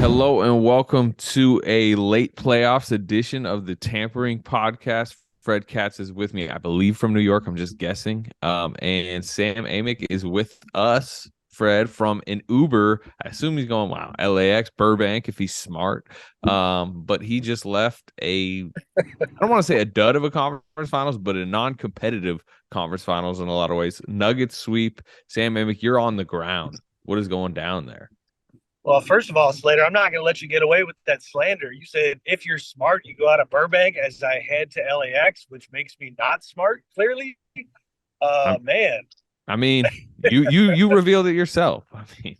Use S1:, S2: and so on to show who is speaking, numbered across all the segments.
S1: Hello and welcome to a late playoffs edition of the Tampering podcast. Fred Katz is with me, I believe from New York. I'm just guessing. And Sam Amick is with us, Fred, from an Uber. I assume he's going, wow, LAX, Burbank, if he's smart. But he just left I don't want to say a dud of a conference finals, but a non-competitive conference finals in a lot of ways. Nuggets sweep. Sam Amick, you're on the ground. What is going down there?
S2: Well, first of all, Slater, I'm not going to let you get away with that slander. You said if you're smart, you go out of Burbank as I head to LAX, which makes me not smart, clearly.
S1: I'm,
S2: Man.
S1: I mean, you revealed it yourself. I mean,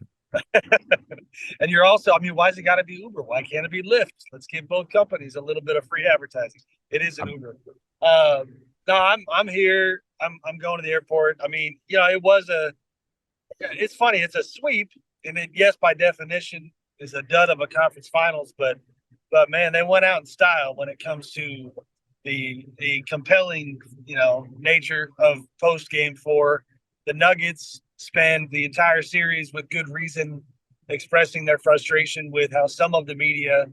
S2: And you're also, why has it got to be Uber? Why can't it be Lyft? Let's give both companies a little bit of free advertising. It is an Uber. No, I'm here. I'm going to the airport. It's funny. It's a sweep. And then, yes, by definition, is a dud of a conference finals. But man, they went out in style when it comes to the compelling, nature of post game four. The Nuggets spend the entire series with good reason expressing their frustration with how some of the media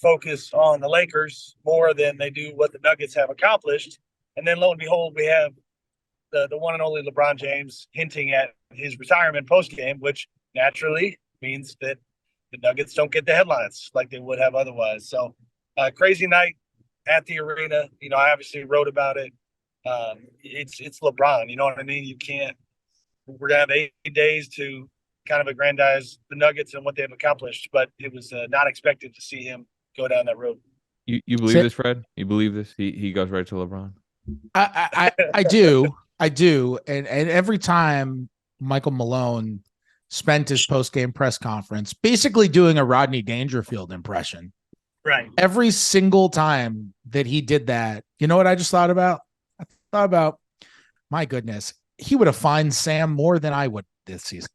S2: focus on the Lakers more than they do what the Nuggets have accomplished. And then, lo and behold, we have the one and only LeBron James hinting at his retirement post game, which naturally means that the Nuggets don't get the headlines like they would have otherwise. So, crazy night at the arena. I obviously wrote about it. It's LeBron. You know what I mean? You can't. We're gonna have 8 days to kind of aggrandize the Nuggets and what they've accomplished, but it was not expected to see him go down that road.
S1: you believe this, Fred? You believe this? He goes right to LeBron.
S3: I do, and every time Michael Malone spent his post-game press conference basically doing a Rodney Dangerfield impression.
S2: Right.
S3: Every single time that he did that, you know what I just thought about? I thought about, my goodness, he would have fined Sam more than I would this season.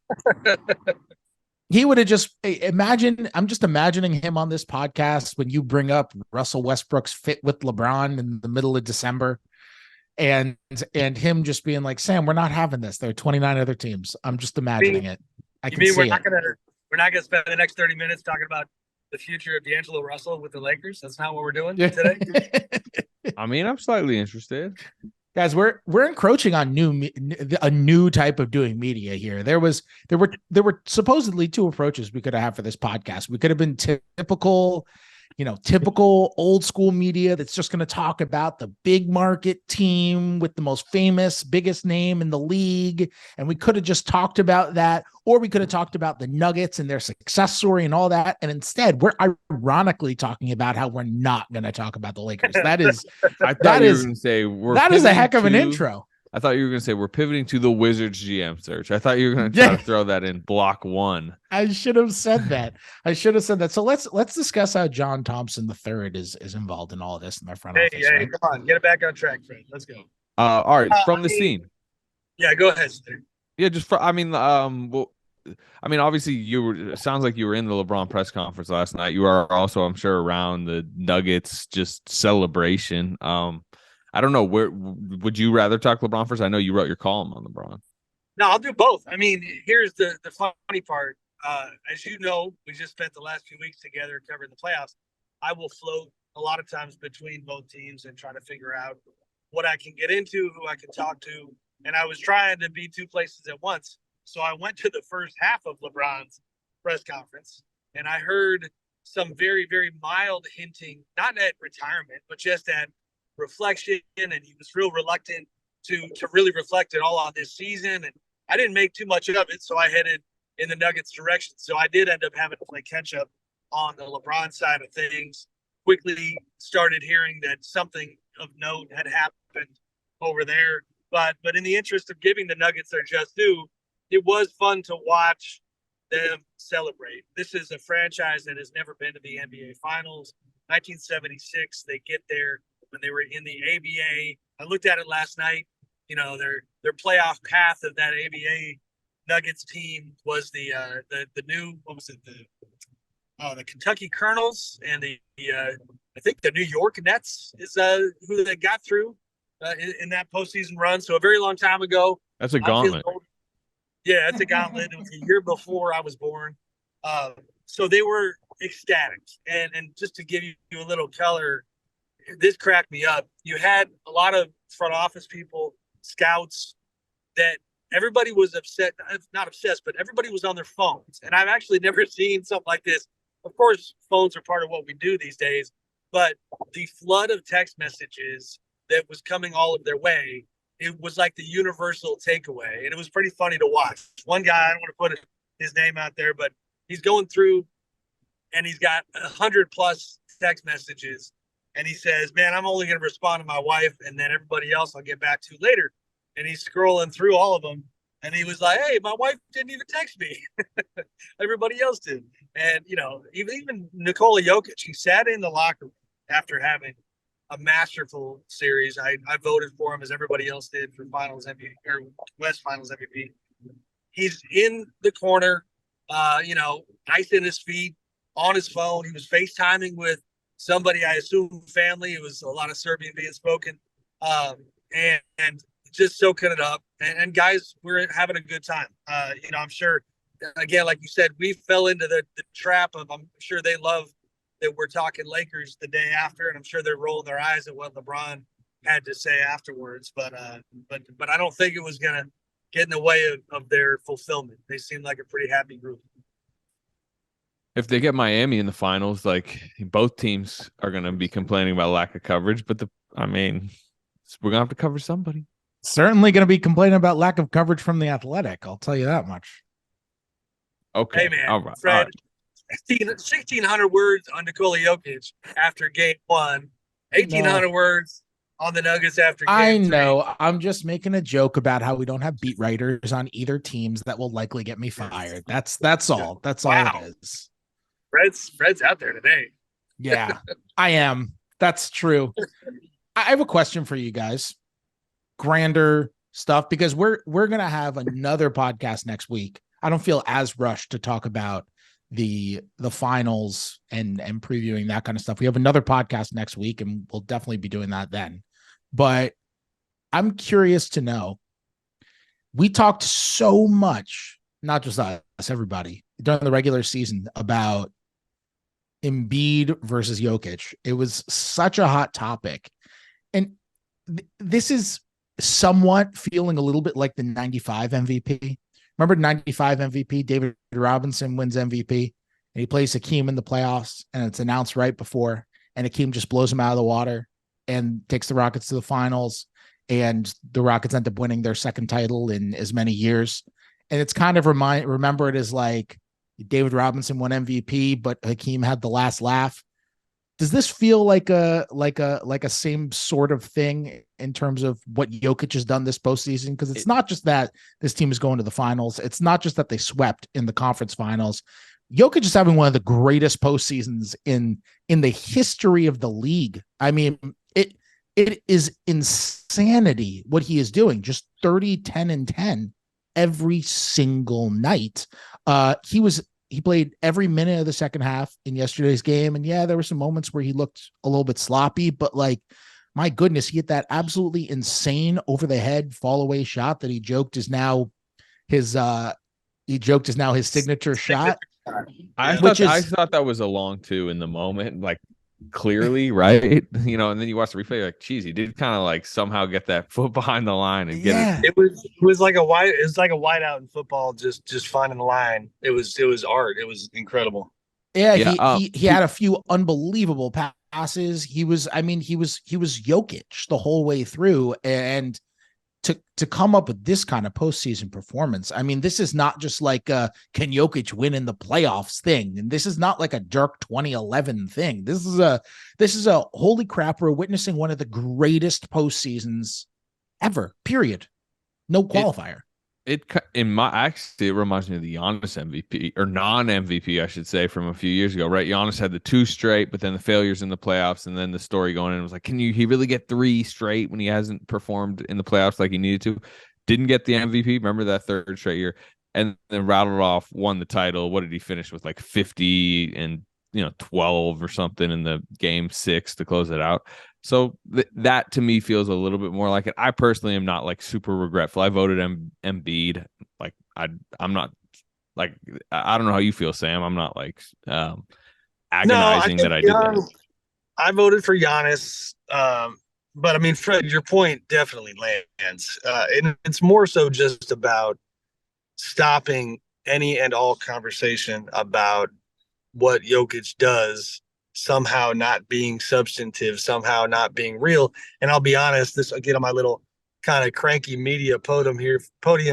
S3: He would have just I'm just imagining him on this podcast when you bring up Russell Westbrook's fit with LeBron in the middle of December. And him just being like, Sam, we're not having this. There are 29 other teams. I'm just imagining it.
S2: We're not gonna spend the next 30 minutes talking about the future of D'Angelo Russell with the Lakers? That's not what we're doing today.
S1: I'm slightly interested.
S3: Guys, we're encroaching on a new type of doing media here. There were supposedly two approaches we could have for this podcast. We could have been typical old school media that's just going to talk about the big market team with the most famous, biggest name in the league. And we could have just talked about that, or we could have talked about the Nuggets and their success story and all that. And instead, we're ironically talking about how we're not going to talk about the Lakers. That is a heck of an intro.
S1: I thought you were going to say we're pivoting to the Wizards GM search. I thought you were going to try to throw that in block one.
S3: I should have said that. So let's discuss how John Thompson III is involved in all of this in their front office.
S2: Hey, right? Come on, get it back on track, Fred. Let's go.
S1: All right, from the scene.
S2: Yeah, go ahead, Steve.
S1: Yeah, obviously it sounds like you were in the LeBron press conference last night. You are also, I'm sure, around the Nuggets just celebration. I don't know. Where would you rather talk LeBron first? I know you wrote your column on LeBron.
S2: No, I'll do both. Here's the funny part. As you know, we just spent the last few weeks together covering the playoffs. I will float a lot of times between both teams and try to figure out what I can get into, who I can talk to. And I was trying to be two places at once. So I went to the first half of LeBron's press conference, and I heard some very, very mild hinting, not at retirement, but just at reflection, and he was real reluctant to really reflect at all on this season, and I didn't make too much of it, so I headed in the Nuggets direction. So I did end up having to play catch up on the LeBron side of things. Quickly started hearing that something of note had happened over there, but in the interest of giving the Nuggets their just due, it was fun to watch them celebrate. This is a franchise that has never been to the NBA Finals. 1976, they get there when they were in the ABA. I looked at it last night. Their playoff path of that ABA Nuggets team was the new, what was it, the Kentucky Colonels and I think the New York Nets is who they got through in that postseason run. So a very long time ago.
S1: That's a gauntlet.
S2: Yeah, it's a gauntlet. It was a year before I was born. So they were ecstatic. And just to give you a little color, this cracked me up. You had a lot of front office people, scouts, that everybody was upset, not obsessed, but everybody was on their phones. And I've actually never seen something like this. Of course, phones are part of what we do these days, but the flood of text messages that was coming all of their way, it was like the universal takeaway. And it was pretty funny to watch. One guy, I don't want to put his name out there, but he's going through and he's got 100 plus text messages. And he says, man, I'm only going to respond to my wife, and then everybody else I'll get back to later. And he's scrolling through all of them. And he was like, hey, my wife didn't even text me. Everybody else did. And, even Nikola Jokic, he sat in the locker room after having a masterful series. I voted for him as everybody else did for Finals MVP or West Finals MVP. He's in the corner, ice in his feet, on his phone. He was FaceTiming with somebody, I assume family. It was a lot of Serbian being spoken. And just soaking it up. And guys, we're having a good time. I'm sure, again, like you said, we fell into the trap of, I'm sure they love that we're talking Lakers the day after, and I'm sure they're rolling their eyes at what LeBron had to say afterwards. But I don't think it was going to get in the way of their fulfillment. They seemed like a pretty happy group.
S1: If they get Miami in the finals, like both teams are going to be complaining about lack of coverage, but we're going to have to cover somebody.
S3: Certainly going to be complaining about lack of coverage from the Athletic. I'll tell you that much.
S2: Okay. Hey, man. All right. Fred, 1,600 words on Nikola Jokic after game 1, 1,800 words on the Nuggets after game 3.
S3: I know. I'm just making a joke about how we don't have beat writers on either teams that will likely get me fired. That's all. That's all it is.
S2: Fred's out there today.
S3: Yeah, I am. That's true. I have a question for you guys. Grander stuff, because we're gonna have another podcast next week. I don't feel as rushed to talk about the finals and previewing that kind of stuff. We have another podcast next week, and we'll definitely be doing that then. But I'm curious to know. We talked so much, not just us, everybody, during the regular season about Embiid versus Jokic. It was such a hot topic, and this is somewhat feeling a little bit like the 95 MVP. Remember 95 MVP? David Robinson wins MVP, and he plays Hakeem in the playoffs, and it's announced right before, and Hakeem just blows him out of the water and takes the Rockets to the finals, and the Rockets end up winning their second title in as many years. And it's kind of remember it as like David Robinson won MVP, but Hakeem had the last laugh. Does this feel like a same sort of thing in terms of what Jokic has done this postseason? Because it's not just that this team is going to the finals. It's not just that they swept in the conference finals. Jokic is having one of the greatest postseasons in the history of the league. I mean, it is insanity what he is doing. Just 30, 10, and 10 every single night. He played every minute of the second half in yesterday's game. And yeah, there were some moments where he looked a little bit sloppy, but like, my goodness, he hit that absolutely insane over the head fall away shot that he joked is now his signature shot.
S1: I thought that was a long two in the moment, like clearly, right? And then you watch the replay, you're like, geez, he did kind of like somehow get that foot behind the line and get
S2: it. It was like a wide out in football, just finding the line. It was art. It was incredible.
S3: Yeah, he had a few unbelievable passes. He was Jokic the whole way through, and to come up with this kind of postseason performance. I mean, this is not just like can Jokic win in the playoffs thing, and this is not like a Dirk 2011 thing. This is a holy crap, we're witnessing one of the greatest postseasons ever. Period. No qualifier.
S1: It reminds me of the Giannis MVP or non-MVP, I should say, from a few years ago, right? Giannis had the 2 straight, but then the failures in the playoffs, and then the story going in was like, he really get 3 straight when he hasn't performed in the playoffs like he needed to? Didn't get the MVP. Remember that 3rd straight year, and then rattled off, won the title. What did he finish with? Like 50 and 12 or something in the game 6 to close it out. So that to me feels a little bit more like it. I personally am not like super regretful. I voted Embiid. Like I'm not like I don't know how you feel, Sam. I'm not like
S2: No, I
S1: agonizing
S2: think
S1: that I did that.
S2: I voted for Giannis. But I mean, Fred, your point definitely lands. And it's more so just about stopping any and all conversation about what Jokic does somehow not being substantive, somehow not being real. And I'll be honest, this again on my little kind of cranky media podium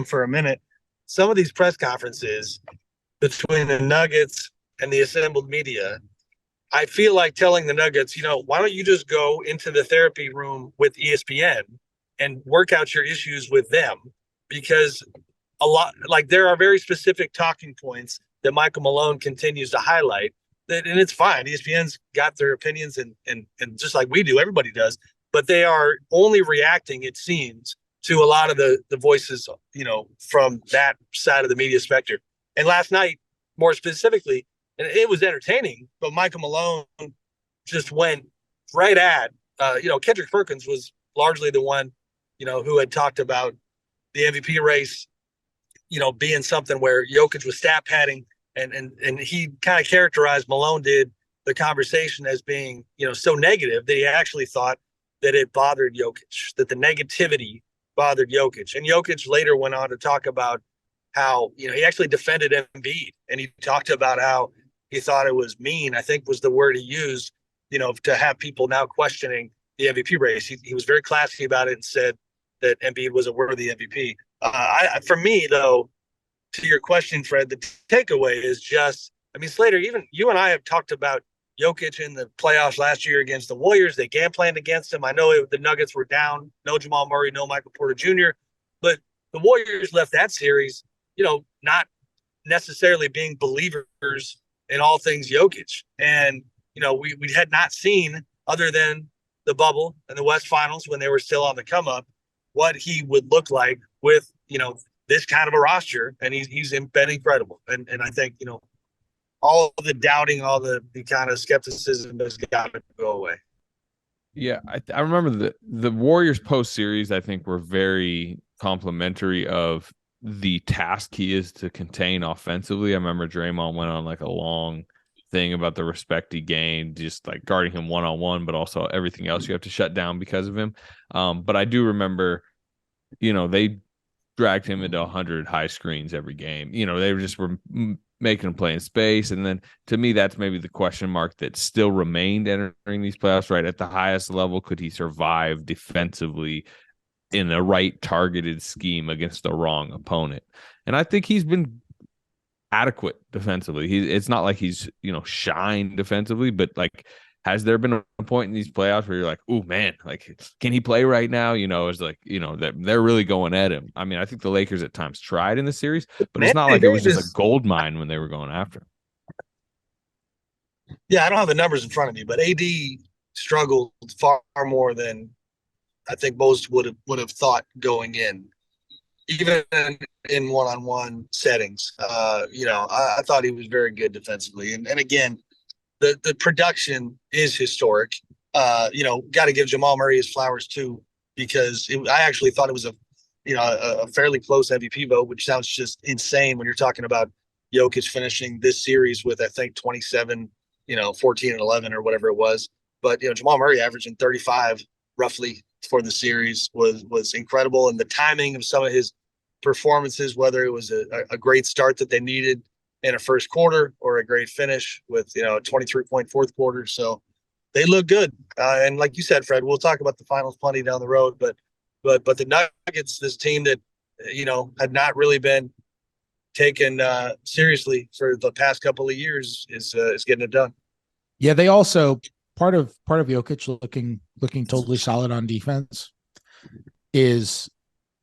S2: for a minute. Some of these press conferences between the Nuggets and the assembled media, I feel like telling the Nuggets, why don't you just go into the therapy room with ESPN and work out your issues with them? Because a lot, like there are very specific talking points that Michael Malone continues to highlight. And it's fine. ESPN's got their opinions, and just like we do, everybody does. But they are only reacting, it seems, to a lot of the voices, from that side of the media spectrum. And last night, more specifically, and it was entertaining, but Michael Malone just went right at, Kendrick Perkins was largely the one, who had talked about the MVP race, being something where Jokic was stat padding, and he kind of characterized, Malone did, the conversation as being, so negative that he actually thought that it bothered Jokic, that the negativity bothered Jokic. And Jokic later went on to talk about how, he actually defended Embiid, and he talked about how he thought it was mean, I think was the word he used, to have people now questioning the MVP race. He was very classy about it and said that Embiid was a worthy MVP. For me, though, to your question, Fred, the takeaway is just, I mean, Slater, even you and I have talked about Jokic in the playoffs last year against the Warriors. They game planned against him. I know the Nuggets were down, no Jamal Murray, no Michael Porter Jr., but the Warriors left that series, not necessarily being believers in all things Jokic. And, we had not seen, other than the bubble and the West Finals when they were still on the come up, what he would look like with, this kind of a roster. And he's been incredible. And I think, all the doubting, all the kind of skepticism has got to go away.
S1: Yeah, I remember the Warriors post series, I think, were very complimentary of the task he is to contain offensively. I remember Draymond went on like a long thing about the respect he gained, just like guarding him one-on-one, but also everything else you have to shut down because of him. But I do remember, they dragged him into 100 high screens every game. They were making him play in space. And then to me, that's maybe the question mark that still remained entering these playoffs, right? At the highest level, could he survive defensively in the right targeted scheme against the wrong opponent? And I think he's been adequate defensively. It's not like he's, shined defensively, but like, has there been a point in these playoffs where you're like, oh man, like, can he play right now? It's like, that they're really going at him. I mean, I think the Lakers at times tried in the series, but it's not like it was just a gold mine when they were going after him.
S2: Yeah, I don't have the numbers in front of me, but AD struggled far more than I think most would have thought going in, even in one-on-one settings. I thought he was very good defensively, and again, the production is historic. Got to give Jamal Murray his flowers too, because I actually thought it was a fairly close MVP vote, which sounds just insane when you're talking about Jokic finishing this series with, I think, 27, 14 and 11 or whatever it was. But, Jamal Murray averaging 35 roughly for the series was incredible. And the timing of some of his performances, whether it was a great start that they needed in a first quarter or a great finish with, a 23-point fourth quarter. So they look good. And like you said, Fred, we'll talk about the finals plenty down the road, but the Nuggets, this team that, had not really been taken seriously for the past couple of years is getting it done.
S3: Yeah, they also part of Jokic looking totally solid on defense is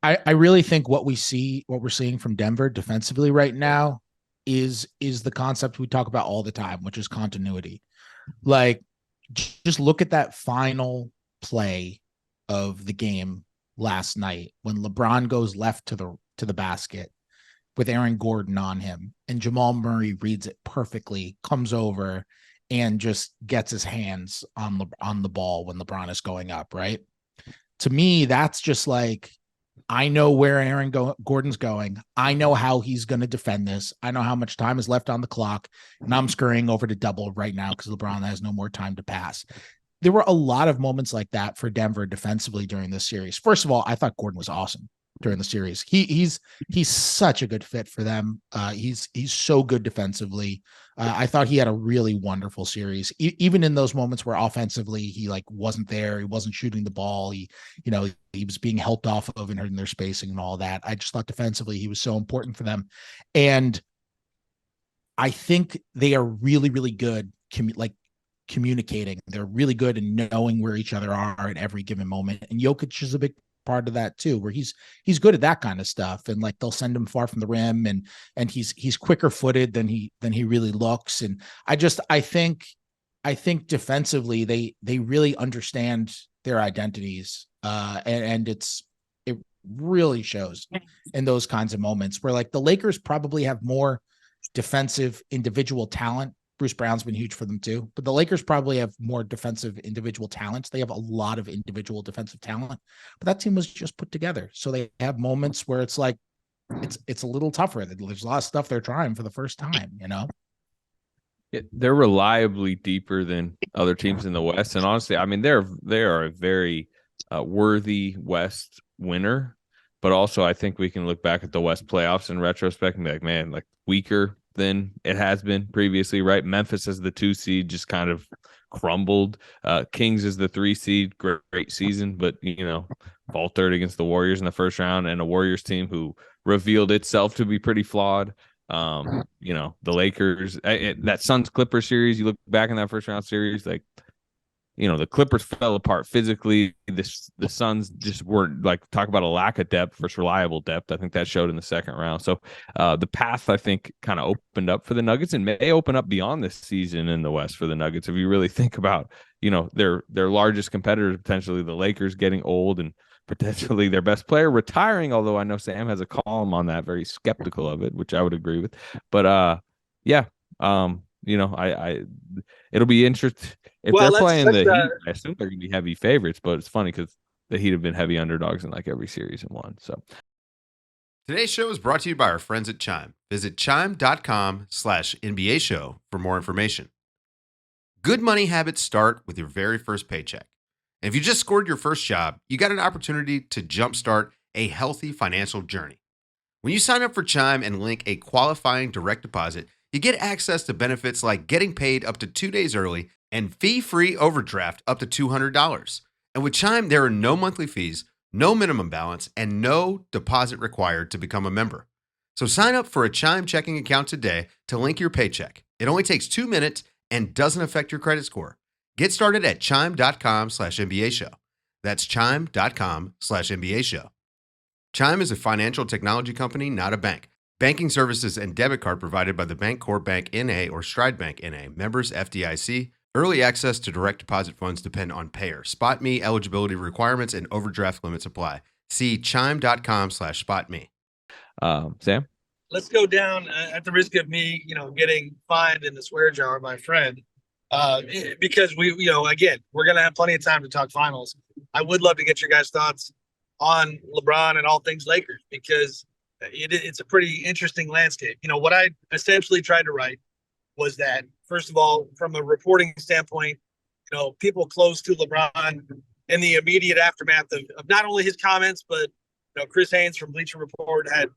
S3: I really think what we're seeing from Denver defensively right now is the concept we talk about all the time, which is continuity. Like, just look at that final play of the game last night when LeBron goes left to the basket with Aaron Gordon on him, and Jamal Murray reads it perfectly, comes over and just gets his hands on the ball when LeBron is going up, right? To me, that's just like, I know where Gordon's going. I know how he's going to defend this. I know how much time is left on the clock, and I'm scurrying over to double right now because LeBron has no more time to pass. There were a lot of moments like that for Denver defensively during this series. First of all, I thought Gordon was awesome during the series. He's such a good fit for them. He's so good defensively. I thought he had a really wonderful series, even in those moments where offensively he like wasn't there, he wasn't shooting the ball, he was being helped off of and hurting their spacing and all that. I just thought defensively he was so important for them, and I think they are really, really good communicating. They're really good in knowing where each other are at every given moment. And Jokic is a big part of that too, where he's good at that kind of stuff. And like they'll send him far from the rim, and he's quicker footed than he really looks. And I think defensively they really understand their identities. And it really shows in those kinds of moments where like the Lakers probably have more defensive individual talent. Bruce Brown's been huge for them too, but the Lakers probably have more defensive individual talents. They have a lot of individual defensive talent, but that team was just put together. So they have moments where it's like, it's a little tougher. There's a lot of stuff they're trying for the first time,
S1: Yeah, they're reliably deeper than other teams in the West. And honestly, I mean, they are a very worthy West winner, but also I think we can look back at the West playoffs in retrospect and be like, man, like weaker than it has been previously, right? Memphis as the 2 seed just kind of crumbled. Kings as the 3 seed, great season, but faltered against the Warriors in the first round, and a Warriors team who revealed itself to be pretty flawed. The Lakers, that Suns Clippers series, you look back in that first round series, like the Clippers fell apart physically. The Suns just weren't, like, talk about a lack of depth versus reliable depth. I think that showed in the second round. So the path, I think, kind of opened up for the Nuggets and may open up beyond this season in the West for the Nuggets. If you really think about, their largest competitors, potentially the Lakers getting old and potentially their best player retiring, although I know Sam has a column on that, very skeptical of it, which I would agree with. But yeah, it'll be interesting if they're playing the Heat. I assume they're going to be heavy favorites, but it's funny because the Heat have been heavy underdogs in like every series and won. So
S4: today's show is brought to you by our friends at Chime. Visit chime.com/NBA show for more information. Good money habits start with your very first paycheck. And if you just scored your first job, you got an opportunity to jumpstart a healthy financial journey. When you sign up for Chime and link a qualifying direct deposit, you get access to benefits like getting paid up to 2 days early and fee-free overdraft up to $200. And with Chime, there are no monthly fees, no minimum balance, and no deposit required to become a member. So sign up for a Chime checking account today to link your paycheck. It only takes 2 minutes and doesn't affect your credit score. Get started at chime.com/NBA show. That's chime.com/NBA show. Chime is a financial technology company, not a bank. Banking services and debit card provided by the Bancorp Bank N.A. or Stride Bank N.A. Members FDIC. Early access to direct deposit funds depend on payer. SpotMe eligibility requirements and overdraft limits apply. See chime.com/spotme.
S1: Sam?
S2: Let's go down at the risk of me, getting fined in the swear jar by Fred. Because again, we're going to have plenty of time to talk finals. I would love to get your guys' thoughts on LeBron and all things Lakers, because it's a pretty interesting landscape. What I essentially tried to write was that, first of all, from a reporting standpoint, people close to LeBron in the immediate aftermath of not only his comments, but Chris Haynes from Bleacher Report had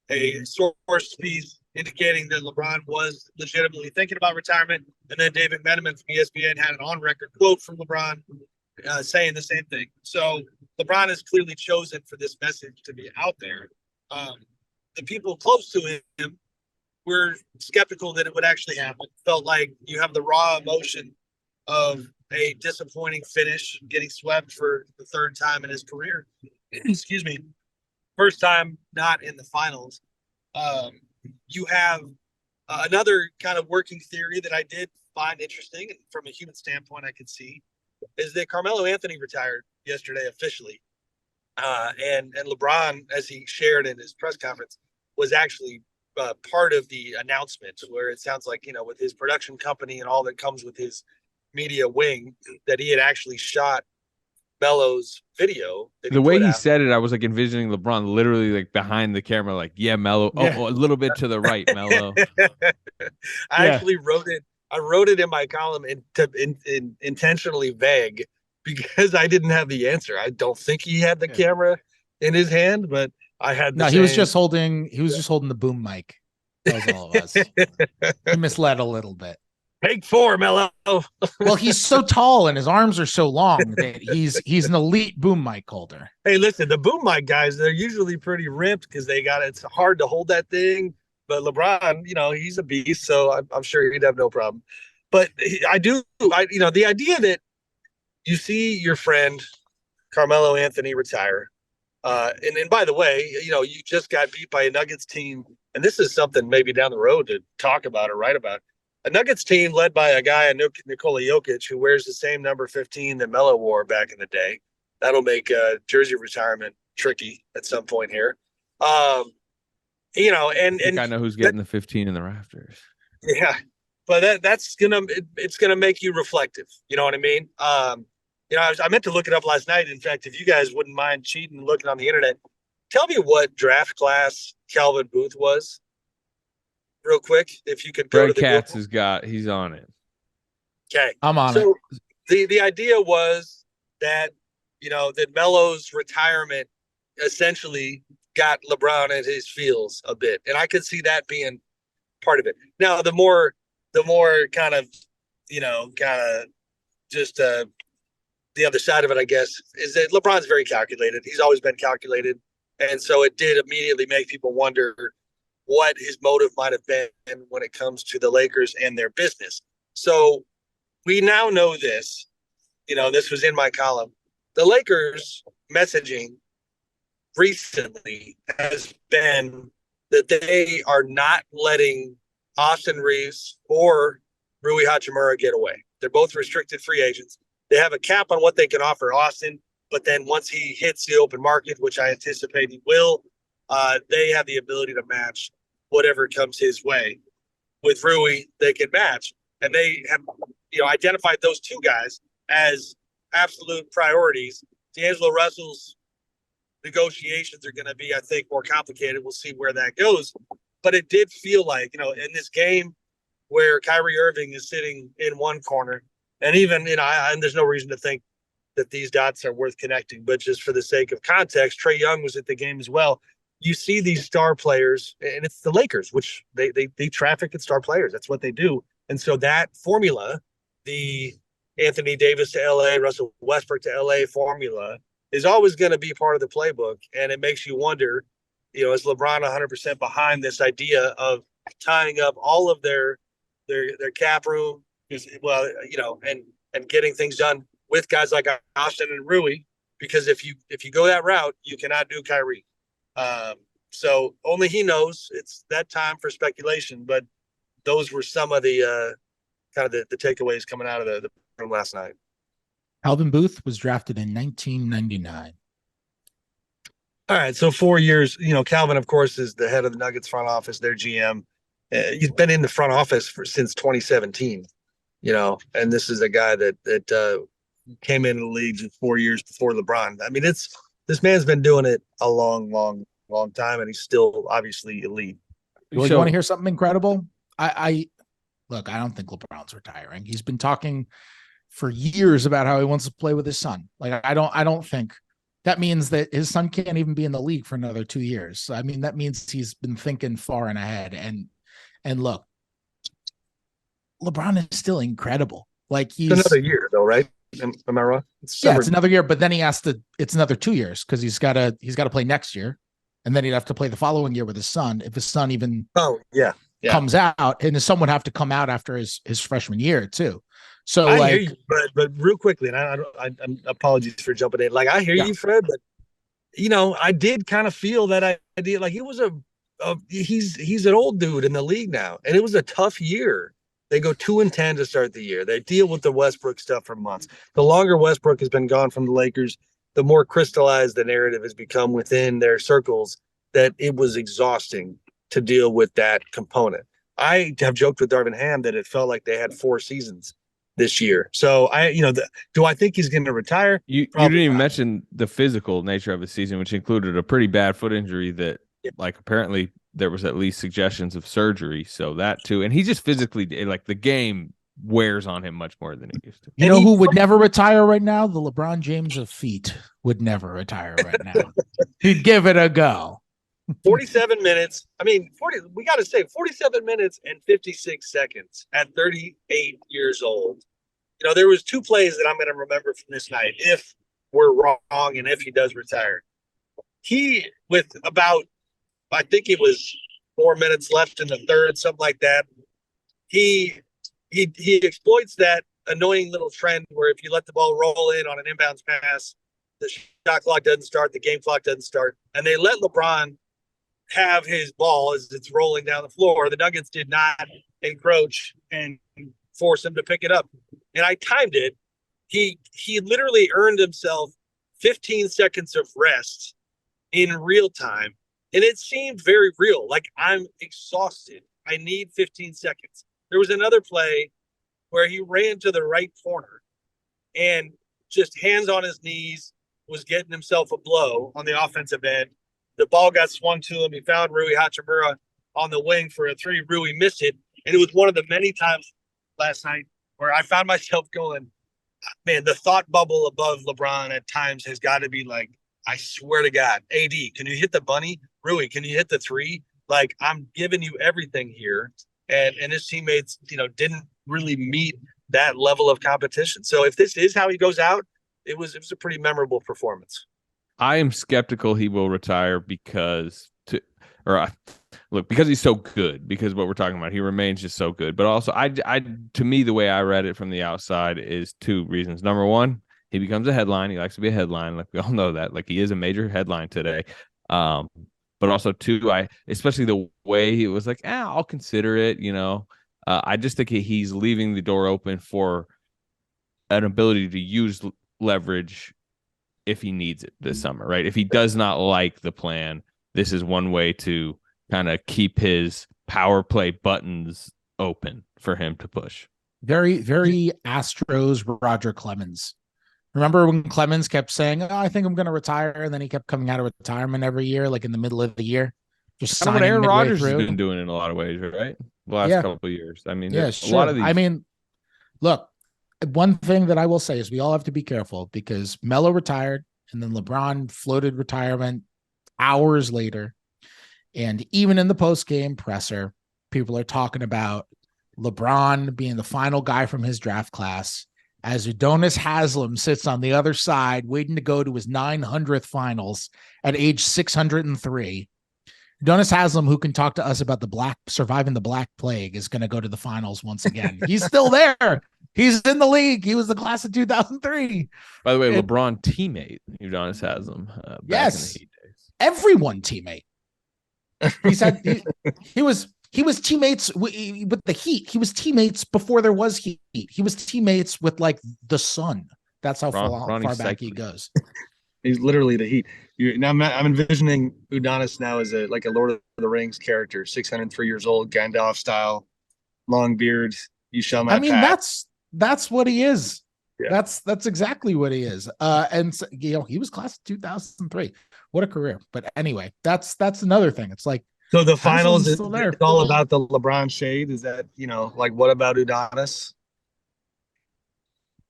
S2: a source piece indicating that LeBron was legitimately thinking about retirement. And then David Medeman from ESPN had an on-record quote from LeBron saying the same thing. So LeBron is clearly chosen for this message to be out there. The people close to him were skeptical that it would actually happen. Felt like you have the raw emotion of a disappointing finish, getting swept for the third time in his career. Excuse me. First time not in the finals. You have another kind of working theory that I did find interesting, and from a human standpoint I could see, is that Carmelo Anthony retired yesterday officially. And LeBron, as he shared in his press conference, was actually part of the announcement, where it sounds like, with his production company and all that comes with his media wing, that he had actually shot Melo's video that he
S1: The way
S2: put
S1: he
S2: out.
S1: said it, I was like envisioning LeBron literally like behind the camera, like, yeah, Melo.
S3: Yeah.
S1: Oh, a little bit to the right, Melo.
S2: I
S3: Yeah.
S2: actually wrote it. I wrote it in my column intentionally vague because I didn't have the answer. I don't think he had the
S3: Yeah.
S2: camera in his hand, but I had the
S3: No,
S2: same.
S3: he was just holding the boom mic. That was all it was. He misled a little bit.
S2: Take 4, Melo.
S3: Well, he's so tall and his arms are so long that he's an elite boom mic holder.
S2: Hey, listen, the boom mic guys, they're usually pretty ripped because it's hard to hold that thing. But LeBron, he's a beast, so I'm sure he'd have no problem. But the idea that you see your friend Carmelo Anthony retire, and by the way, you just got beat by a Nuggets team, and this is something maybe down the road to talk about or write about. A Nuggets team led by a guy, Nikola Jokic, who wears the same number 15 that Melo wore back in the day. That'll make jersey retirement tricky at some point here.
S1: I think I know who's getting the 15 in the rafters.
S2: Yeah, but it's gonna make you reflective. You know what I mean? I meant to look it up last night. In fact, if you guys wouldn't mind cheating and looking on the internet, tell me what draft class Calvin Booth was, real quick. If you could go to the
S1: Katz
S2: Google.
S1: he's on it.
S2: Okay,
S3: I'm on
S2: so
S3: it.
S2: the idea was that that Melo's retirement essentially got LeBron at his feels a bit, and I could see that being part of it. Now, the more kind of just the other side of it, I guess, is that LeBron's very calculated. He's always been calculated, and so it did immediately make people wonder what his motive might have been when it comes to the Lakers and their business. So we now know this. This was in my column. The Lakers messaging recently has been that they are not letting Austin Reeves or Rui Hachimura get away. They're both restricted free agents. They have a cap on what they can offer Austin, but then once he hits the open market, which I anticipate he will, they have the ability to match whatever comes his way. With Rui, they can match, and they have identified those two guys as absolute priorities. D'Angelo Russell's negotiations are going to be, I think, more complicated. We'll see where that goes. But it did feel like, in this game where Kyrie Irving is sitting in one corner, and even, and there's no reason to think that these dots are worth connecting, but just for the sake of context, Trae Young was at the game as well. You see these star players, and it's the Lakers, which they traffic at star players. That's what they do. And so that formula, the Anthony Davis to LA, Russell Westbrook to LA formula, is always going to be part of the playbook. And it makes you wonder, is LeBron 100% behind this idea of tying up all of their cap room, and getting things done with guys like Austin and Rui, because if you go that route, you cannot do Kyrie. So only he knows. It's that time for speculation, but those were some of the kind of the takeaways coming out of the room last night.
S3: Calvin Booth was drafted in 1999.
S2: All right, so 4 years. Calvin, of course, is the head of the Nuggets front office, their GM. He's been in the front office since 2017. And this is a guy that came into the league just 4 years before LeBron. I mean, this man's been doing it a long time, and he's still obviously elite.
S3: Well, you want to hear something incredible? I don't think LeBron's retiring. He's been talking for years about how he wants to play with his son. Like, I don't think that means that his son can't even be in the league for another 2 years. I mean, that means he's been thinking far and ahead. And look, LeBron is still incredible. Like, he's
S2: another year though, right? Am I wrong?
S3: It's another year, but then it's another 2 years because he's got to play next year, and then he'd have to play the following year with his son if his son even comes out, and his son would have to come out after his freshman year too. So
S2: I hear you, but real quickly, and I'm apologies for jumping in. Like, I hear you, Fred, but I did kind of feel that idea. Like, it was he's an old dude in the league now, and it was a tough year. They go 2-10 to start the year. They deal with the Westbrook stuff for months. The longer Westbrook has been gone from the Lakers, the more crystallized the narrative has become within their circles that it was exhausting to deal with that component. I have joked with Darvin Ham that it felt like they had 4 seasons. this year. So do I think he's going to retire?
S1: You didn't even mention the physical nature of his season, which included a pretty bad foot injury that, like, apparently there was at least suggestions of surgery. So that too, and he just physically, like, the game wears on him much more than it used to.
S3: You know who would never retire right now? The LeBron James of feet would never retire right now. He'd give it a go.
S2: 47 minutes. I mean, we got to say 47 minutes and 56 seconds at 38 years old. There was 2 plays that I'm going to remember from this night if we're wrong and if he does retire. He, with about, I think it was 4 minutes left in the third, something like that, he exploits that annoying little trend where if you let the ball roll in on an inbounds pass, the shot clock doesn't start, the game clock doesn't start, and they let LeBron have his ball as it's rolling down the floor. The Nuggets did not encroach and force him to pick it up. And I timed it. He literally earned himself 15 seconds of rest in real time. And it seemed very real. Like, I'm exhausted. I need 15 seconds. There was another play where he ran to the right corner and just hands on his knees was getting himself a blow on the offensive end. The ball got swung to him. He found Rui Hachimura on the wing for a 3. Rui missed it. And it was one of the many times last night where I found myself going, man, the thought bubble above LeBron at times has got to be like, I swear to God, AD, can you hit the bunny? Rui, can you hit the 3? Like, I'm giving you everything here. And his teammates, didn't really meet that level of competition. So if this is how he goes out, it was a pretty memorable performance.
S1: I am skeptical he will retire because he's so good, because what we're talking about, he remains just so good. But also, to me, the way I read it from the outside is 2 reasons. Number one, he becomes a headline. He likes to be a headline. Like, we all know that. Like, he is a major headline today. But also 2, especially the way he was like, I'll consider it. I just think he's leaving the door open for an ability to use leverage if he needs it this summer, right? If he does not like the plan, this is one way to kind of keep his power play buttons open for him to push.
S3: Very, very Astros Roger Clemens. Remember when Clemens kept saying, I think I'm going to retire, and then he kept coming out of retirement every year, like in the middle of the year. Just
S1: kind of what Aaron Rodgers
S3: has
S1: been doing in a lot of ways, right? The last couple of years. I mean, a lot of these.
S3: I mean, look, one thing that I will say is we all have to be careful, because Melo retired and then LeBron floated retirement hours later. And even in the post-game presser, people are talking about LeBron being the final guy from his draft class, as Udonis Haslem sits on the other side waiting to go to his 900th finals at age 603. Udonis Haslem, who can talk to us about surviving the Black Plague, is going to go to the finals once again. He's still there. He's in the league. He was the class of 2003.
S1: By the way, LeBron teammate Udonis Haslem. Back in the Heat days.
S3: Everyone teammate. He was teammates with the Heat. He was teammates before there was Heat. He was teammates with, like, the Sun. That's how far back he goes.
S2: He's literally the Heat. I'm envisioning Udonis now as a Lord of the Rings character, 603 years old, Gandalf style, long beard. You shall not.
S3: I mean,
S2: pass.
S3: that's what he is.
S2: Yeah.
S3: That's exactly what he is. And so, he was class of 2003. What a career. But anyway, that's another thing. It's like,
S2: so the finals is all about the LeBron shade. Is that, like, what about Udonis?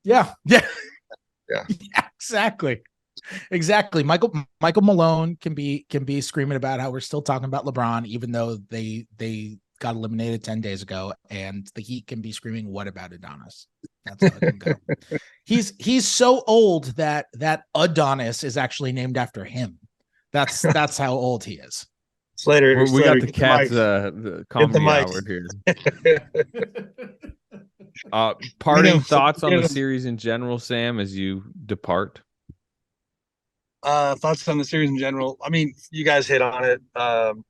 S3: Yeah. Yeah, exactly. Michael Malone can be screaming about how we're still talking about LeBron, even though they got eliminated 10 days ago, and the Heat can be screaming, what about Adonis? That's how it can go. He's so old that Adonis is actually named after him. That's how old he is.
S2: Slater,
S1: we got the Cats comedy hour here. Parting thoughts on the series in general, Sam, as you depart?
S2: Thoughts on the series in general. I mean, you guys hit on it. The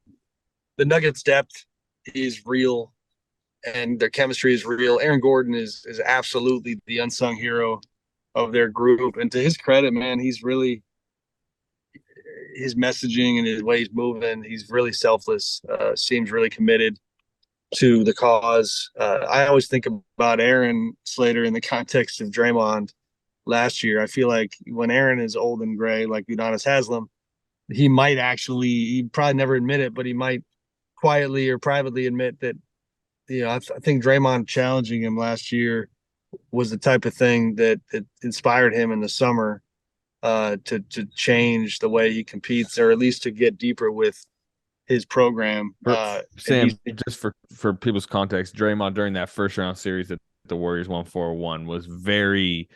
S2: Nuggets' depth is real, and their chemistry is real. Aaron Gordon is absolutely the unsung hero of their group. And to his credit, man, he's really, his messaging and his way he's moving, he's really selfless, seems really committed. to the cause. I always think about Aaron Slater in the context of Draymond last year. I feel like when Aaron is old and gray, like Udonis Haslem, he'd probably never admit it, but he might quietly or privately admit that, I think Draymond challenging him last year was the type of thing that inspired him in the summer to change the way he competes, or at least to get deeper with his program.
S1: Sam, just for people's context, Draymond during that first round series that the Warriors won 4-1 was very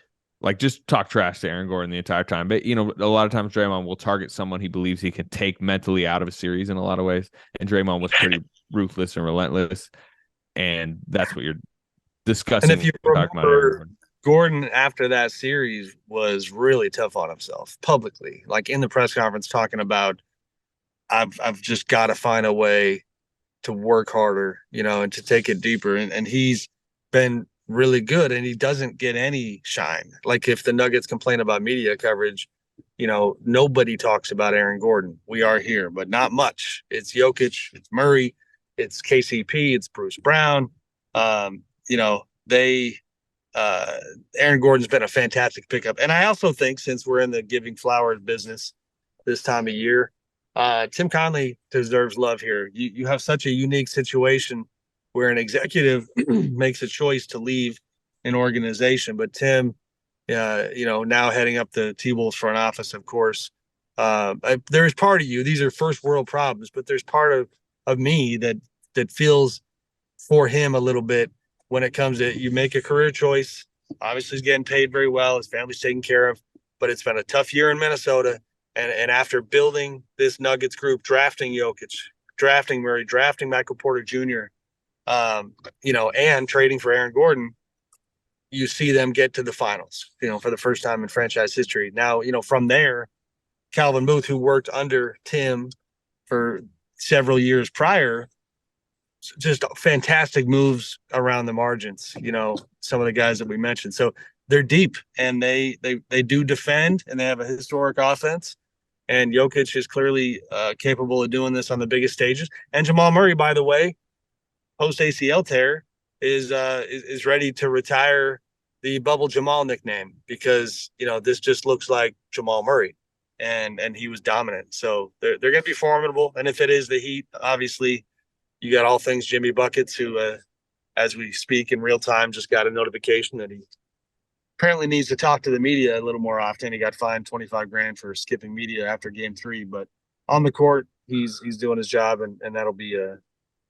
S1: just talk trash to Aaron Gordon the entire time. But a lot of times Draymond will target someone he believes he can take mentally out of a series in a lot of ways. And Draymond was pretty ruthless and relentless. And that's what you're discussing.
S2: And if you remember, Gordon after that series was really tough on himself publicly, like in the press conference, talking about, I've just got to find a way to work harder, and to take it deeper. And he's been really good, and he doesn't get any shine. Like if the Nuggets complain about media coverage, nobody talks about Aaron Gordon. We are here, but not much. It's Jokic, it's Murray, it's KCP, it's Bruce Brown. Aaron Gordon's been a fantastic pickup. And I also think, since we're in the giving flowers business this time of year, Tim Connelly deserves love here. You have such a unique situation where an executive makes a choice to leave an organization, but Tim, now heading up the T-Wolves front office, of course, there's part of you, these are first world problems, but there's part of me that feels for him a little bit when it comes to, you make a career choice. Obviously, he's getting paid very well. His family's taken care of, but it's been a tough year in Minnesota. And after building this Nuggets group, drafting Jokic, drafting Murray, drafting Michael Porter Jr., and trading for Aaron Gordon, you see them get to the finals, for the first time in franchise history. Now, from there, Calvin Booth, who worked under Tim for several years prior, just fantastic moves around the margins, some of the guys that we mentioned. So they're deep, and they do defend, and they have a historic offense. And Jokic is clearly capable of doing this on the biggest stages. And Jamal Murray, by the way, post ACL tear, is ready to retire the Bubble Jamal nickname, because this just looks like Jamal Murray, and he was dominant. So they're going to be formidable. And if it is the Heat, obviously you got all things Jimmy Buckets, who, as we speak in real time, just got a notification that he apparently needs to talk to the media a little more often. He got fined $25,000 for skipping media after Game 3, but on the court, he's doing his job, and that'll be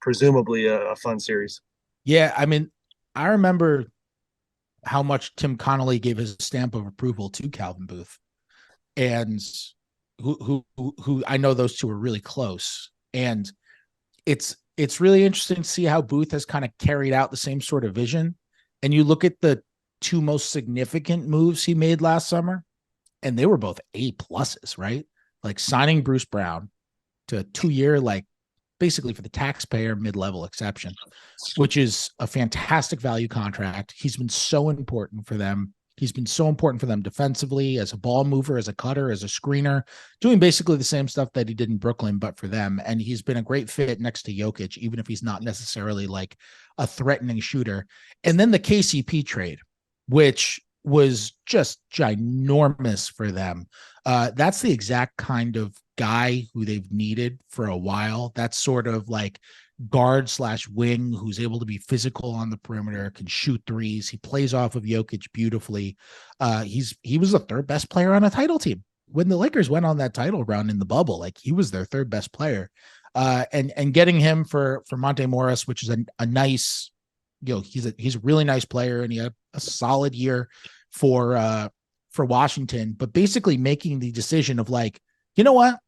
S2: presumably a fun series.
S3: Yeah, I mean, I remember how much Tim Connelly gave his stamp of approval to Calvin Booth, and who I know those two are really close, and it's really interesting to see how Booth has kind of carried out the same sort of vision. And you look at the two most significant moves he made last summer, and they were both A+, right? Like signing Bruce Brown to a 2-year, basically for the taxpayer mid-level exception, which is a fantastic value contract. He's been so important for them. He's been so important for them defensively, as a ball mover, as a cutter, as a screener, doing basically the same stuff that he did in Brooklyn, but for them. And he's been a great fit next to Jokic, even if he's not necessarily like a threatening shooter. And then the KCP trade, which was just ginormous for them. That's the exact kind of guy who they've needed for a while. That's sort of like guard/wing who's able to be physical on the perimeter, can shoot threes. He plays off of Jokic beautifully. He was the third best player on a title team when the Lakers went on that title run in the bubble. Like, he was their third best player. And getting him for Monte Morris, which is a nice, he's a really nice player, and he had a solid year for Washington, but basically making the decision of like, you know what?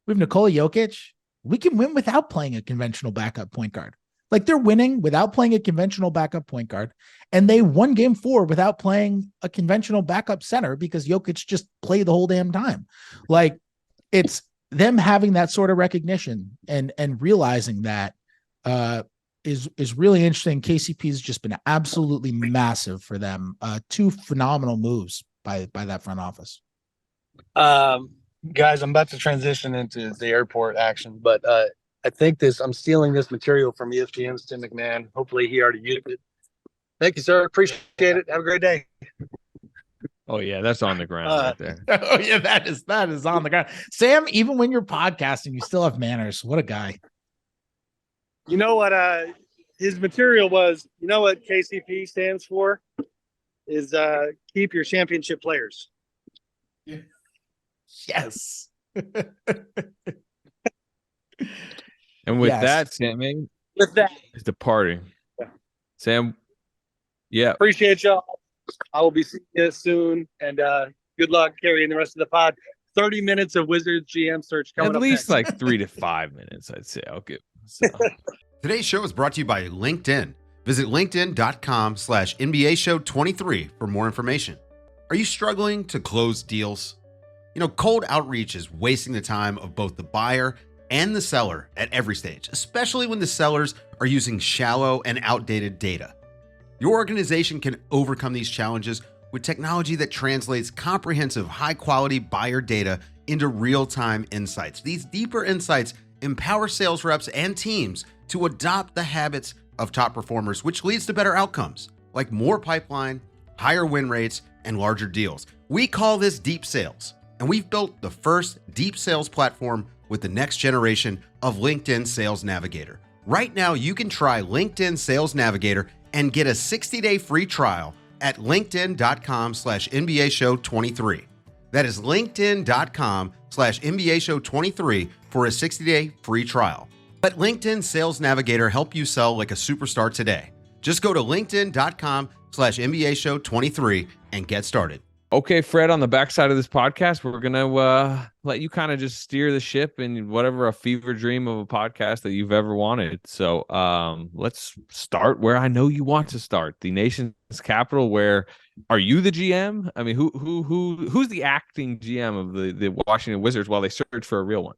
S3: We have Nikola Jokic. We can win without playing a conventional backup point guard. Like, they're winning without playing a conventional backup point guard. And they won Game 4 without playing a conventional backup center because Jokic just played the whole damn time. Like, it's them having that sort of recognition and realizing that is really interesting. KCP has just been absolutely massive for them. Two phenomenal moves by that front office.
S2: Guys, I'm about to transition into the airport action, but I think I'm stealing this material from ESPN's Tim McMahon. Hopefully he already used it. Thank you, sir. Appreciate it. Have a great day.
S1: Oh yeah, that's on the ground right there.
S3: Oh yeah, that is on the ground. Sam, even when you're podcasting, you still have manners. What a guy.
S2: You know what his material was, you know what KCP stands for? Is keep your championship players.
S3: Yes.
S1: And with
S3: Yes.
S1: that, Sam
S2: With that,
S1: is departing.
S2: Yeah.
S1: Sam, yeah.
S2: Appreciate y'all. I will be seeing you soon. And good luck carrying the rest of the pod. 30 minutes of Wizards GM search coming
S1: At
S2: up
S1: least
S2: next.
S1: like 3 to 5 minutes, I'd say. I'll give. So.
S4: Today's show is brought to you by LinkedIn. Visit linkedin.com/NBA show 23 for more information. Are you struggling to close deals? You know, cold outreach is wasting the time of both the buyer and the seller at every stage, especially when the sellers are using shallow and outdated data. Your organization can overcome these challenges with technology that translates comprehensive, high-quality buyer data into real-time insights. These deeper insights empower sales reps and teams to adopt the habits of top performers, which leads to better outcomes, like more pipeline, higher win rates, and larger deals. We call this deep sales, and we've built the first deep sales platform with the next generation of LinkedIn Sales Navigator. Right now, you can try LinkedIn Sales Navigator and get a 60-day free trial at linkedin.com/NBA show 23. That is linkedin.com/NBA show 23 for a 60-day free trial. Let LinkedIn Sales Navigator help you sell like a superstar today. Just go to linkedin.com/NBA show 23 and get started.
S1: Okay, Fred, on the backside of this podcast, we're going to let you kind of just steer the ship in whatever a fever dream of a podcast that you've ever wanted. So let's start where I know you want to start, the nation's capital. Where are you the GM? I mean, who's the acting GM of the Washington Wizards while they search for a real one?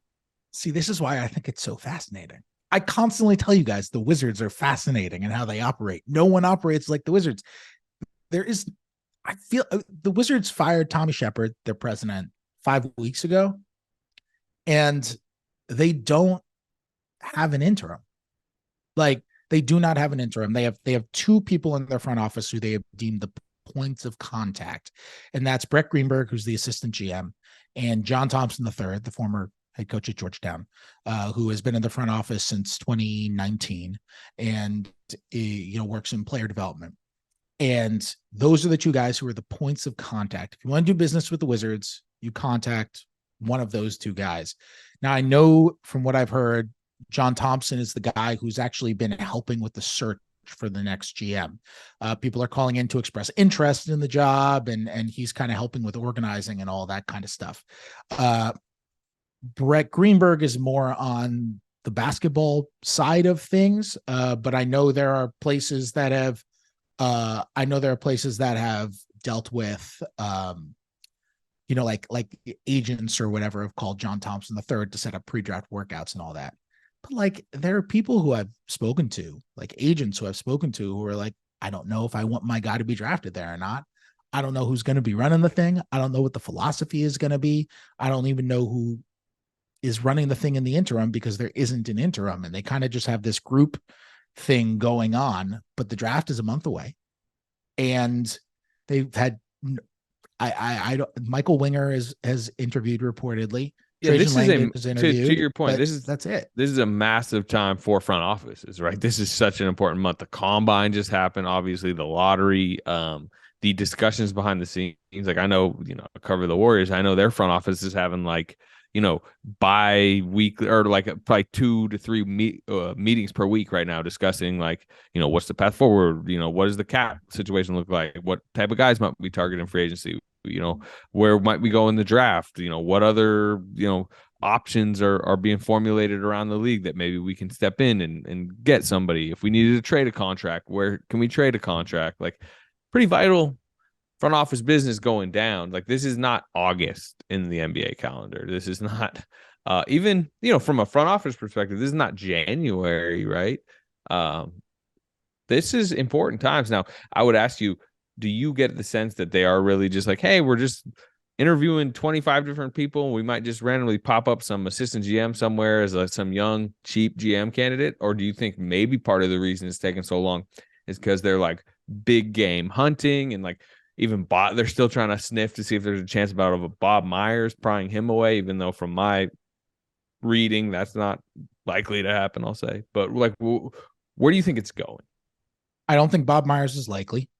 S3: See, this is why I think it's so fascinating. I constantly tell you guys the Wizards are fascinating and how they operate. No one operates like the Wizards. I feel the Wizards fired Tommy Shepard, their president, 5 weeks ago, and they don't have an interim. Like, they do not have an interim. They have two people in their front office who they have deemed the points of contact, and that's Brett Greenberg, who's the assistant GM, and John Thompson III, the former head coach at Georgetown, who has been in the front office since 2019 and works in player development. And those are the two guys who are the points of contact. If you want to do business with the Wizards, you contact one of those two guys. Now, I know from what I've heard, John Thompson is the guy who's actually been helping with the search for the next GM. People are calling in to express interest in the job, and he's kind of helping with organizing and all that kind of stuff. Brett Greenberg is more on the basketball side of things, but I know there are places that have dealt with, like agents or whatever have called John Thompson III to set up pre-draft workouts and all that. But like, there are people who I've spoken to, like agents who I've spoken to, who are like, I don't know if I want my guy to be drafted there or not. I don't know who's going to be running the thing. I don't know what the philosophy is going to be. I don't even know who is running the thing in the interim, because there isn't an interim, and they kind of just have this group thing going on, but the draft is a month away, and they've had I don't Michael Winger has interviewed reportedly.
S1: Yeah, this
S3: is
S1: to your point.
S3: That's it.
S1: This is a massive time for front offices, right? This is such an important month. The combine just happened, obviously the lottery, the discussions behind the scenes. Like, I know, I cover the Warriors. I know their front office is having like, bi-weekly or like probably 2 to 3 meetings per week right now, discussing like, what's the path forward? What does the cap situation look like? What type of guys might we target in free agency? Where might we go in the draft? What other, options are being formulated around the league that maybe we can step in and get somebody. If we needed to trade a contract, where can we trade a contract? Like, pretty vital front office business going down. Like, this is not August in the NBA calendar. This is not even, from a front office perspective, this is not January, right? This is important times. Now, I would ask you, do you get the sense that they are really just like, hey, we're just interviewing 25 different people. We might just randomly pop up some assistant GM somewhere as some young, cheap GM candidate? Or do you think maybe part of the reason it's taking so long is because they're like big game hunting and like even they're still trying to sniff to see if there's a chance about of a Bob Myers prying him away, even though from my reading, that's not likely to happen, I'll say. But like, where do you think it's going?
S3: I don't think Bob Myers is likely.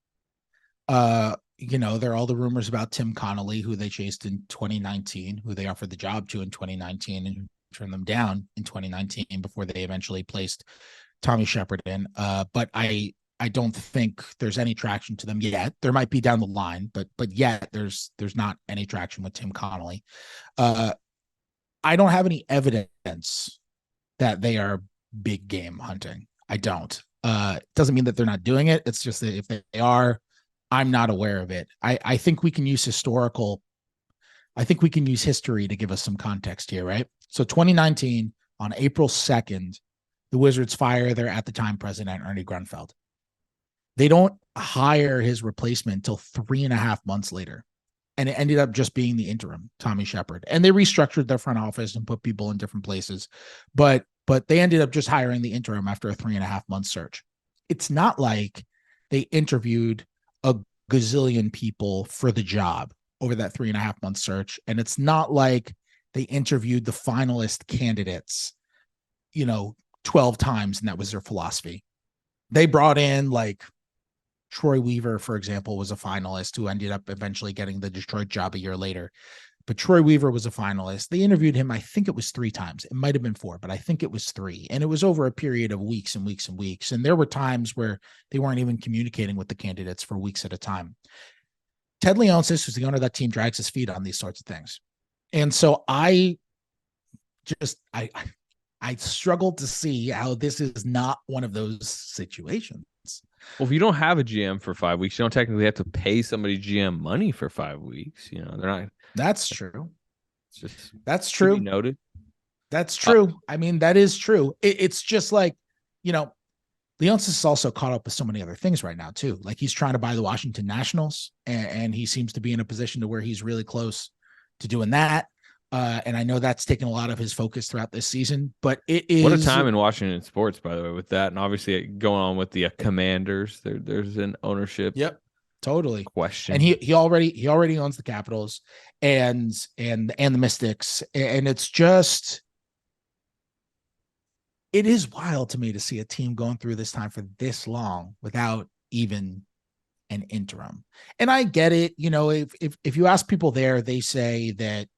S3: There are all the rumors about Tim Connolly, who they chased in 2019, who they offered the job to in 2019 and turned them down in 2019 before they eventually placed Tommy Shepard in. But I don't think there's any traction to them yet. There might be down the line, but yet there's not any traction with Tim Connolly. I don't have any evidence that they are big game hunting. I don't. It doesn't mean that they're not doing it. It's just that if they are, I'm not aware of it. I think we can use history to give us some context here, right? So 2019, on April 2nd, the Wizards fire their at the time president, Ernie Grunfeld. They don't hire his replacement until 3.5 months later. And it ended up just being the interim, Tommy Shepard. And they restructured their front office and put people in different places. But they ended up just hiring the interim after a 3.5 month search. It's not like they interviewed a gazillion people for the job over that 3.5 month search. And it's not like they interviewed the finalist candidates, 12 times, and that was their philosophy. They brought in like Troy Weaver, for example, was a finalist who ended up eventually getting the Detroit job a year later. But Troy Weaver was a finalist. They interviewed him, I think it was 3 times. It might have been 4, but I think it was 3. And it was over a period of weeks and weeks and weeks. And there were times where they weren't even communicating with the candidates for weeks at a time. Ted Leonsis, who's the owner of that team, drags his feet on these sorts of things. And so I struggled to see how this is not one of those situations.
S1: Well, if you don't have a GM for 5 weeks, you don't technically have to pay somebody GM money for 5 weeks. They're not.
S3: That's true. That's
S1: true.
S3: true.
S1: Noted.
S3: That's true. I mean, that is true. It's just like, Leonsis is also caught up with so many other things right now too. Like he's trying to buy the Washington Nationals, and he seems to be in a position to where he's really close to doing that. And I know that's taken a lot of his focus throughout this season, but it is
S1: what a time in Washington sports, by the way, with that. And obviously going on with the Commanders, there's an ownership.
S3: Yep. Totally.
S1: Question.
S3: And he already owns the Capitals and the Mystics. And it's just, it is wild to me to see a team going through this time for this long without even an interim. And I get it. If you ask people there, they say that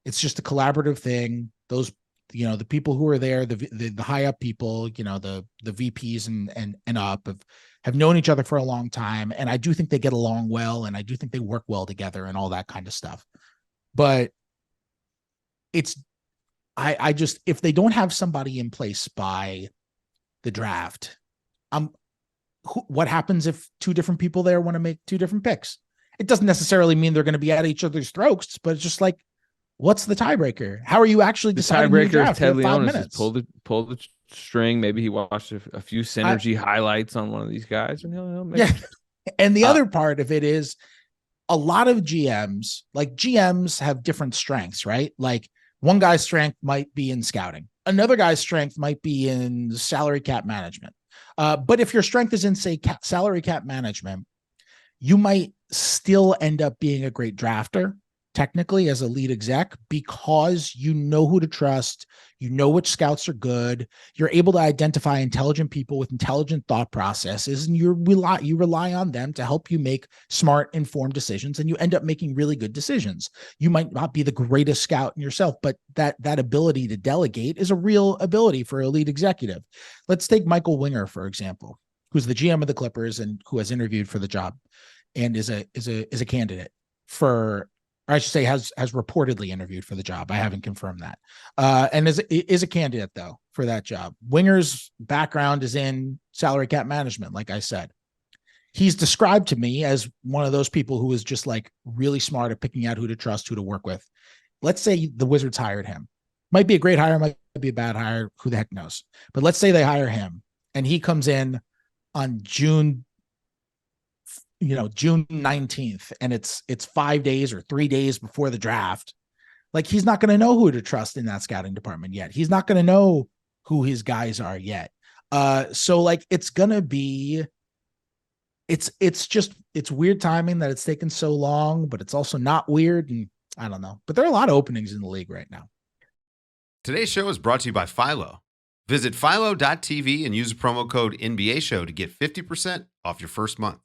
S3: it's just a collaborative thing. Those, the people who are there, the high up people, the VPs and up have known each other for a long time. And I do think they get along well. And I do think they work well together and all that kind of stuff. But I just, if they don't have somebody in place by the draft, what happens if 2 different people there want to make 2 different picks? It doesn't necessarily mean they're going to be at each other's throats, but it's just like, what's the tiebreaker? How are you actually deciding the tiebreaker?
S1: Ted Leonsis pull the string. Maybe he watched a few synergy highlights on one of these guys, and he'll make it.
S3: And the other part of it is a lot of GMs have different strengths, right? Like one guy's strength might be in scouting. Another guy's strength might be in salary cap management. But if your strength is in, say, salary cap management, you might still end up being a great drafter, technically, as a lead exec, because you know who to trust, which scouts are good, you're able to identify intelligent people with intelligent thought processes, and you rely on them to help you make smart, informed decisions, and you end up making really good decisions. You might not be the greatest scout in yourself, but that ability to delegate is a real ability for a lead executive. Let's take Michael Winger, for example, who's the GM of the Clippers and who has interviewed for the job and is a candidate for, or I should say has reportedly interviewed for the job. I haven't confirmed that. And is a candidate though for that job. Winger's background is in salary cap management. Like I said, he's described to me as one of those people who is just like really smart at picking out who to trust, who to work with. Let's say the Wizards hired him. Might be a great hire, might be a bad hire. Who the heck knows? But let's say they hire him and he comes in on June June 19th and it's 5 days or 3 days before the draft, like he's not going to know who to trust in that scouting department yet. He's not going to know who his guys are yet. So like it's gonna be, it's weird timing that it's taken so long, but it's also not weird. And I don't know, but there are a lot of openings in the league right now.
S4: Today's show is brought to you by Philo. Visit philo.tv and use the promo code NBA Show to get 50% off your first month.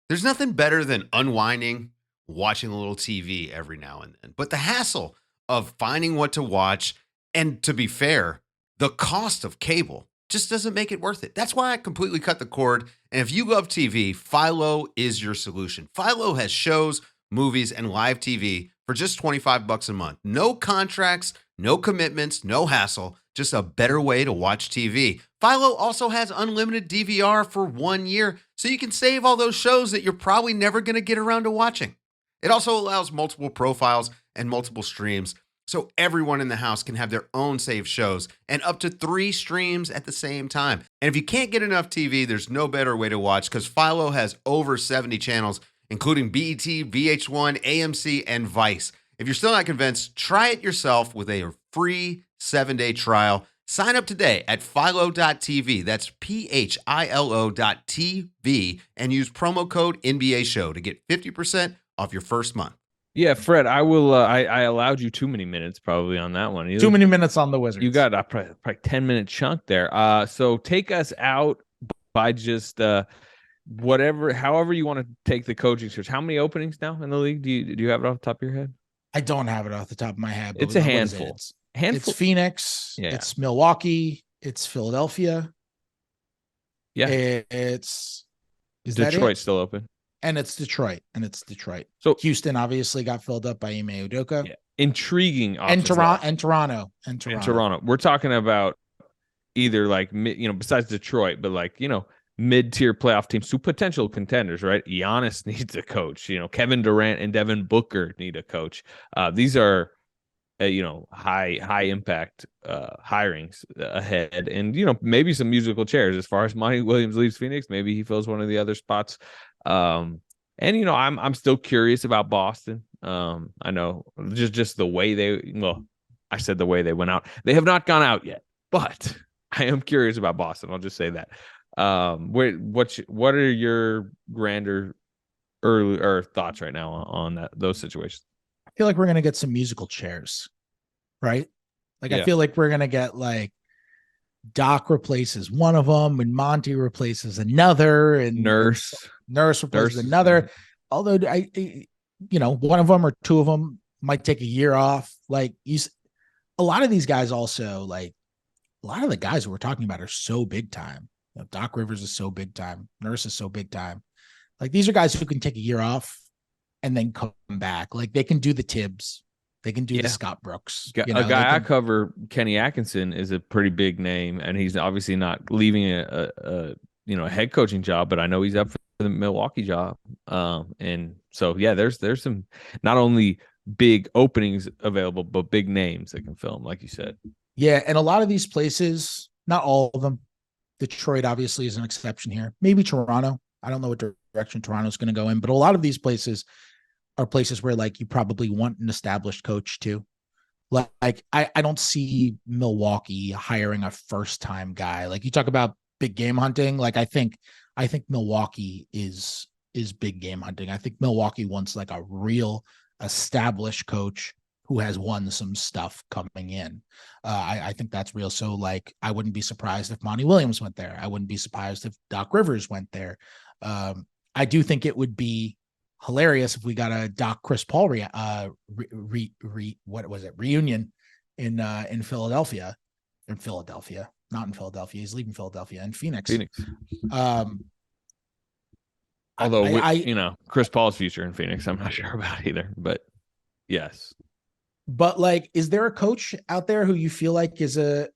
S4: There's nothing better than unwinding, watching a little TV every now and then, but the hassle of finding what to watch, and to be fair, the cost of cable just doesn't make it worth it. That's why I completely cut the cord. And if you love TV, Philo is your solution. Philo has shows, movies, and live TV for just $25 a month. No contracts, no commitments, no hassle, just a better way to watch TV. Philo also has unlimited DVR for 1 year, so you can save all those shows that you're probably never going to get around to watching. It also allows multiple profiles and multiple streams, so everyone in the house can have their own saved shows and up to 3 streams at the same time. And if you can't get enough TV, there's no better way to watch because Philo has over 70 channels, including BET, VH1, AMC, and Vice. If you're still not convinced, try it yourself with a free 7-day trial. Sign up today at philo.tv. That's philo.tv and use promo code NBA Show to get 50% off your first month.
S1: Yeah, Fred, I will. I allowed you too many minutes probably on that one.
S3: Too many minutes on the Wizards.
S1: You got a probably 10-minute chunk there. So take us out by just however you want to take the coaching search. How many openings now in the league? Do you have it off the top of your head?
S3: I don't have it off the top of my head.
S1: It's a handful.
S3: It's Phoenix. Yeah. It's Milwaukee. It's Philadelphia.
S1: Yeah.
S3: Is
S1: Detroit still open?
S3: And it's Detroit. So Houston obviously got filled up by Ime Udoka. Yeah.
S1: Intriguing.
S3: And Toronto.
S1: We're talking about either like besides Detroit, but like mid-tier playoff teams, two potential contenders, right? Giannis needs a coach. Kevin Durant and Devin Booker need a coach. These are high impact hirings ahead, and maybe some musical chairs as far as Monty Williams leaves Phoenix. Maybe he fills one of the other spots. I'm still curious about Boston. I know just the way I said the way they went out. They have not gone out yet, but I am curious about Boston. I'll just say that. What are your grander early thoughts right now on those situations?
S3: I feel like we're going to get some musical chairs, right? Like, yeah. I feel like we're going to get like Doc replaces one of them and Monty replaces another and Nurse replaces another. Although one of them or two of them might take a year off. Like a lot of these guys also, like a lot of the guys that we're talking about are so big time. Doc Rivers is so big time. Nurse is so big time. Like these are guys who can take a year off and then come back. Like they can do the Tibbs. They can do the Scott Brooks.
S1: A guy I cover, Kenny Atkinson, is a pretty big name, and he's obviously not leaving a head coaching job, but I know he's up for the Milwaukee job. And so there's some not only big openings available, but big names that can fill them, like you said.
S3: Yeah, and a lot of these places, not all of them. Detroit obviously is an exception here. Maybe Toronto. I don't know what direction Toronto's going to go in, but a lot of these places are places where like you probably want an established coach too. Like I don't see Milwaukee hiring a first-time guy. Like you talk about big game hunting. Like I think Milwaukee is big game hunting. I think Milwaukee wants like a real established coach who has won some stuff coming in. I think that's real. So like, I wouldn't be surprised if Monty Williams went there. I wouldn't be surprised if Doc Rivers went there. I do think it would be hilarious if we got a Doc Chris Paul reunion in Philadelphia. Not in Philadelphia. He's leaving Philadelphia and Phoenix.
S1: Although Chris Paul's future in Phoenix, I'm not sure about either. But yes.
S3: But like, is there a coach out there who you feel like is a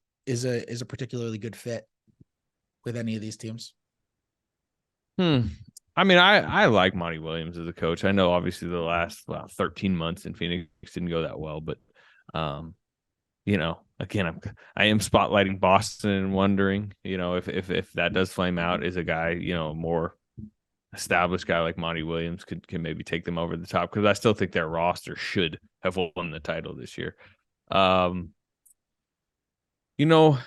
S3: particularly good fit with any of these teams?
S1: I mean, I like Monty Williams as a coach. I know obviously the last 13 months in Phoenix didn't go that well, but again, I am spotlighting Boston and wondering, if that does flame out, is a guy, more established guy like Monty Williams can maybe take them over the top, because I still think their roster should have won the title this year. You know,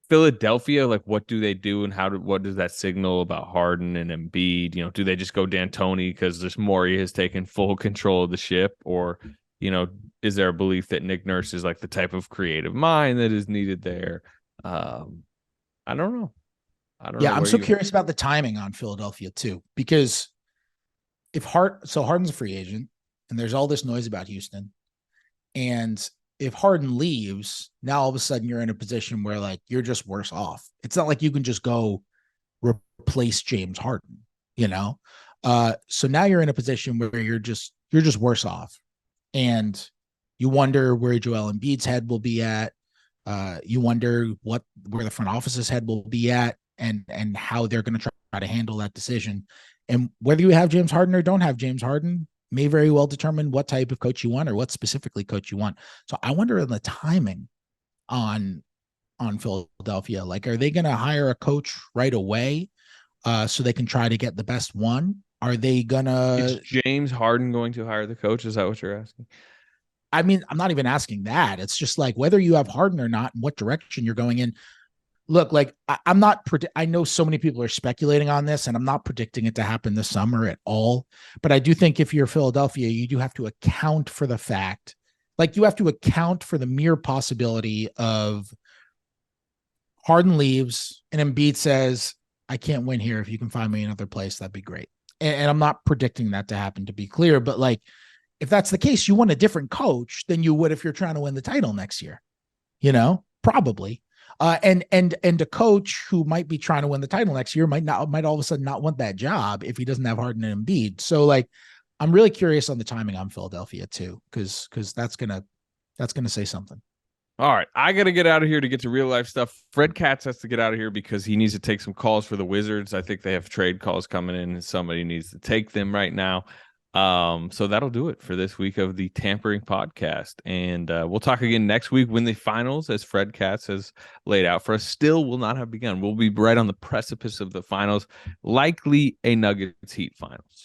S1: Philadelphia, like, what do they do, and what does that signal about Harden and Embiid? Do they just go D'Antoni because this Morey has taken full control of the ship, or is there a belief that Nick Nurse is like the type of creative mind that is needed there? I don't know.
S3: Yeah, I'm so curious about the timing on Philadelphia too, because Harden's a free agent, and there's all this noise about Houston, and if Harden leaves, now all of a sudden you're in a position where like you're just worse off. It's not like you can just go replace James Harden, So now you're in a position where you're just worse off, and you wonder where Joel Embiid's head will be at. You wonder where the front office's head will be at, and how they're going to try to handle that decision. And whether you have James Harden or don't have James Harden may very well determine what type of coach you want, or what specifically coach you want. So I wonder on the timing on Philadelphia. Like, are they going to hire a coach right away so they can try to get the best one? Are they going to...
S1: Is James Harden going to hire the coach? Is that what you're asking?
S3: I mean, I'm not even asking that. It's just like whether you have Harden or not and what direction you're going in. Look, like I'm not, I know so many people are speculating on this, and I'm not predicting it to happen this summer at all. But I do think if you're Philadelphia, you do have to account for the fact, like you have to account for the mere possibility of Harden leaves and Embiid says, I can't win here. If you can find me another place, that'd be great. And I'm not predicting that to happen, to be clear, but like, if that's the case, you want a different coach than you would if you're trying to win the title next year, probably. And a coach who might be trying to win the title next year might all of a sudden not want that job if he doesn't have Harden and Embiid. So like, I'm really curious on the timing on Philadelphia too, because that's gonna say something.
S1: All right, I got to get out of here to get to real life stuff. Fred Katz has to get out of here because he needs to take some calls for the Wizards. I think they have trade calls coming in, and somebody needs to take them right now. So that'll do it for this week of the Tampering podcast. And we'll talk again next week when the finals, as Fred Katz has laid out for us, still will not have begun. We'll be right on the precipice of the finals, likely a Nuggets Heat finals.